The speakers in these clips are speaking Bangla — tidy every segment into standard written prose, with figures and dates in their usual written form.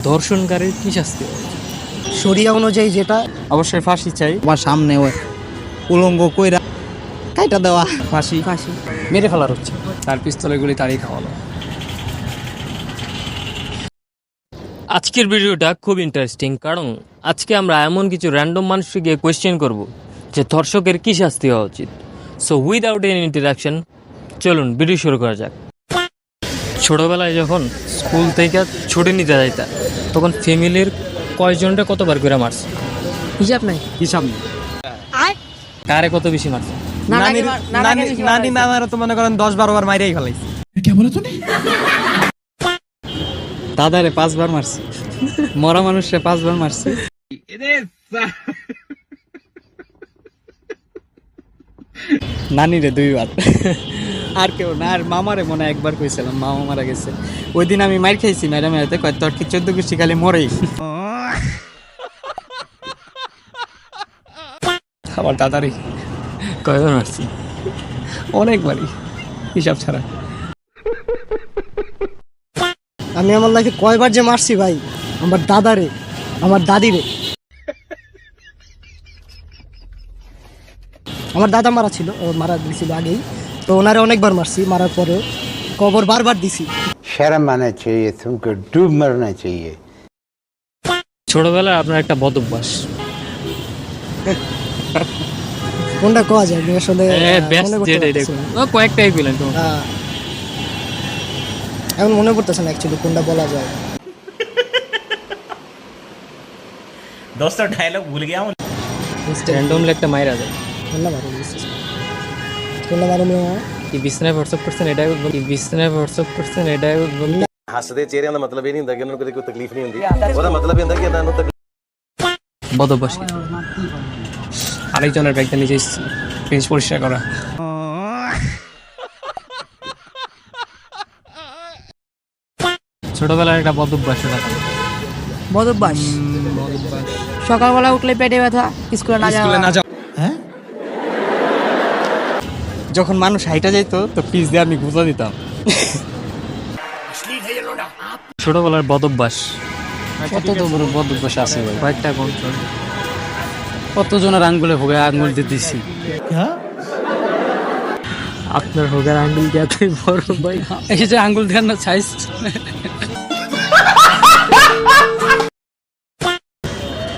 ধর্ষণকারীর কি শাস্তি হবে? শরিয়া অনুযায়ী যেটা অবশ্যই ফাঁসি চাই। আমার সামনে উলঙ্গ কইরা কাইটা দেওয়া, ফাঁসি ফাঁসি। মেরে ফেলার হচ্ছে, তার পিস্তলের গুলি তারই খাওয়ানো। আজকের ভিডিওটা খুব ইন্টারেস্টিং, কারণ আজকে আমরা এমন কিছু র্যান্ডম মানুষকে গিয়ে কোয়েশ্চেন করব যে ধর্ষকের কি শাস্তি হওয়া উচিত। সো উইদাউট এনি ইন্টারাকশন চলুন ভিডিও শুরু করা যাক। ছোটবেলায় যখন স্কুল থেকে ছুটি নিতে যাইতা তখন ফ্যামিলির কয়জনটা কতবার করে মারছে? হিসাব নাই। হিসাব নেই। কারে কত বেশি মারছে? নানি নানারা তো মনে করেন 10-12 বার মাইরেই ফেলাইছে। দাদারে 5 বার মারছি, মরা মানুষরে 5 বার মারছি। নানিরে 2 বার, আর কেউ না। আর মামারে মনে হয় 1 বার কইছিলাম, মামা মারা গেছে ওই দিন। আমি মার খাইছি, ম্যাডাম এতে কয় তোর কি 14 গোষ্ঠী খালি মরেই। আমার দাদারই কয়বার মারছি? অনেকবারই, হিসাব ছাড়া। আমি আমার লাইফে কয়বার যে মারছি ভাই, আমার দাদারে, আমার দাদিরে। আমার দাদা মারা ছিল, ও মারা দিয়েছিল আগেই, তো ওনারে অনেকবার মারছি। মারার পরেও কবর বারবার দিছি। शर्म आना चाहिए, तुमको डूब मरना चाहिए। ছোটবেলায় আপনার একটা বদ অভ্যাস, কোনটা কোয়া যায় আমি আসলে মনে করতে পারতেছি না। কয়েকটাই পেলেন তো। এখন মনে করতেছে না অ্যাকচুয়ালি কোনটা বলা যায়। दोस्तों डायलॉग भूल गया हूं। র্যান্ডমলি একটা মাইরা যায়। কোনটা মারো কোনটা মারো কি বিছনায় হোয়াটসঅ্যাপ করছেন এটাই বল, কি বিছনায় হোয়াটসঅ্যাপ করছেন এটাই বল। ਹੱਸਦੇ ਚਿਹਰਿਆਂ ਦਾ ਮਤਲਬ ਇਹ ਨਹੀਂ ਹੁੰਦਾ ਕਿ ਉਹਨਾਂ ਨੂੰ ਕਦੇ ਕੋਈ ਤਕਲੀਫ ਨਹੀਂ ਹੁੰਦੀ। ਉਹਦਾ ਮਤਲਬ ਇਹ ਹੁੰਦਾ ਕਿ ਇਹਨਾਂ ਨੂੰ বদ অভ্যাস কি? আরেকজনের ব্যাগটা নিচে পেজ পরিষ্কার করা। ছোটবেলার একটা বদ অভ্যাস। বদভ্যাস, সকালবেলা উঠলে পেটে ব্যথা, স্কুলে না যাওয়া। যখন মানুষ হাইটা যাইতো তো পিস দিয়ে আমি গুঁজা দিতাম। ছোটবেলার বদ অভ্যাস কত তো বড় বদ অভ্যাস আছে ভাই, কয়েকটা কন্ট্রোল। কতজনের আঙ্গুলে ভোগে আঙ্গুল দিয়ে দিছি। আপনার হোগার আঙ্গুল যাতে বড় ভাই, এই যে আঙ্গুল দেখার না সাইজ।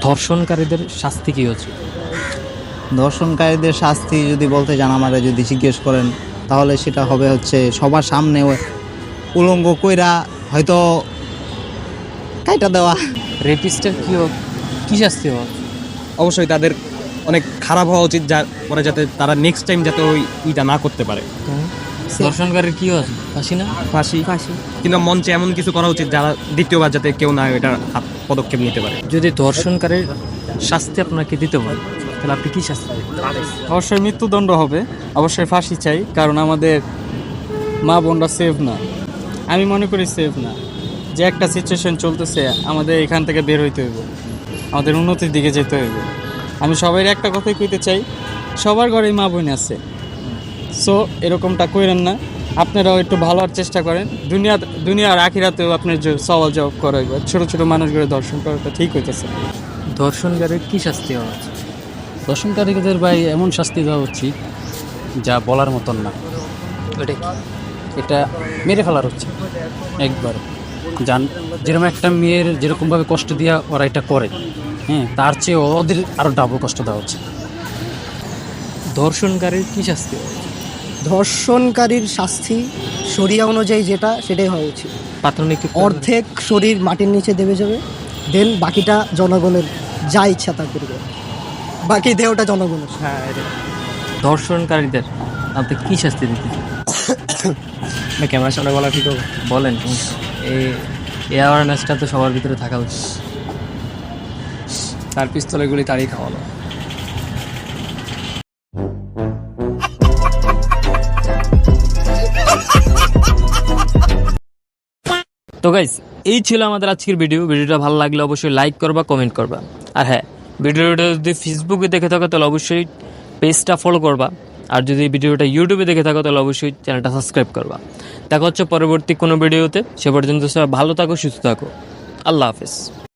ধর্ষণকারীদের শাস্তি কি হচ্ছে? ধর্ষণকারীদের শাস্তি যদি বলতে জানা আমারে যদি জিজ্ঞেস করেন, তাহলে সেটা হবে হচ্ছে সবার সামনে উলঙ্গ কইরা হয়তো কাইটা দেওয়া। রেপিস্টের কি শাস্তি হওয়া? অবশ্যই তাদের অনেক খারাপ হওয়া উচিত, যা পরে যাতে তারা নেক্সট টাইম যাতে ওই ইটা না করতে পারে। ধর্ষণকারীর কি হওয়া? ফাঁসি না? ফাঁসি। ফাঁসি। কিন্তু মঞ্চে এমন কিছু করা উচিত যারা দ্বিতীয়বার যাতে কেউ না এটা পদক্ষেপ নিতে পারে। যদি ধর্ষণকারীর শাস্তি আপনাকে দিতে হয় তাহলে আপনি কি শাস্তি দেবেন? অবশ্যই মৃত্যুদণ্ড হবে, অবশ্যই ফাঁসি চাই। কারণ আমাদের মা বোনরা সেফ না, আমি মনে করি সেফ না। যে একটা সিচুয়েশন চলতেছে, আমাদের এখান থেকে বের হইতে হইব, আমাদের উন্নতির দিকে যেতে হইব। আমি সবাই একটা কথাই কইতে চাই, সবার ঘরেই মা বোন আছে। সো এরকমটা করেন না, আপনারাও একটু ভালো হওয়ার চেষ্টা করেন। দুনিয়ার আখিরাতেও আপনার যে সওয়াল জবাব করা হইব। ছোটো ছোটো মানুষগুলো দর্শন করাটা ঠিক হইতেছে। ধর্ষণকারীর কি শাস্তি হওয়া? দর্শনকারীদের ভাই এমন শাস্তি দেওয়া উচিত যা বলার মতন না। ওটা কি? এটা মেরে ফেলার হচ্ছে একবার। যেরকম একটা মেয়ের যেরকমভাবে কষ্ট দিয়া ওরা এটা করে, হ্যাঁ, তার চেয়ে ওদের আরও ডাবল কষ্ট দেওয়া হচ্ছে। ধর্ষণকারীর কি শাস্তি হওয়া? ধর্ষণকারীর শাস্তি শরিয়া অনুযায়ী যেটা সেটাই হওয়া উচিত। প্রাথমিক অর্ধেক শরীর মাটির নিচে দেবে যাবে, দেন বাকিটা জনগণের যা ইচ্ছা তা করবে, বাকি দেহটা জনগণের। ধর্ষণকারীদের আপনি কি শাস্তি দিতে চান? ক্যামেরার সামনে বলা ঠিক হবে? বলেন। এই অ্যাওয়ারনেসটা তো সবার ভিতরে থাকা উচিত। তার পিস্তলের গুলি তারই খাওয়ানো। তো গাইস, এই ছিল আমাদের আজকের ভিডিওটা ভালো লাগলে অবশ্যই লাইক করবা, কমেন্ট করবা। আর হ্যাঁ, ভিডিওটা যদি ফেসবুকে দেখে থাকো তাহলে অবশ্যই পেজটা ফলো করবা। আর যদি ভিডিওটা ইউটিউবে দেখে থাকো তাহলে অবশ্যই চ্যানেলটা সাবস্ক্রাইব করবা। দেখা হচ্ছে পরবর্তী কোনো ভিডিওতে। সে পর্যন্ত সবাই ভালো থাকো, সুস্থ থাকো। আল্লাহ হাফেজ।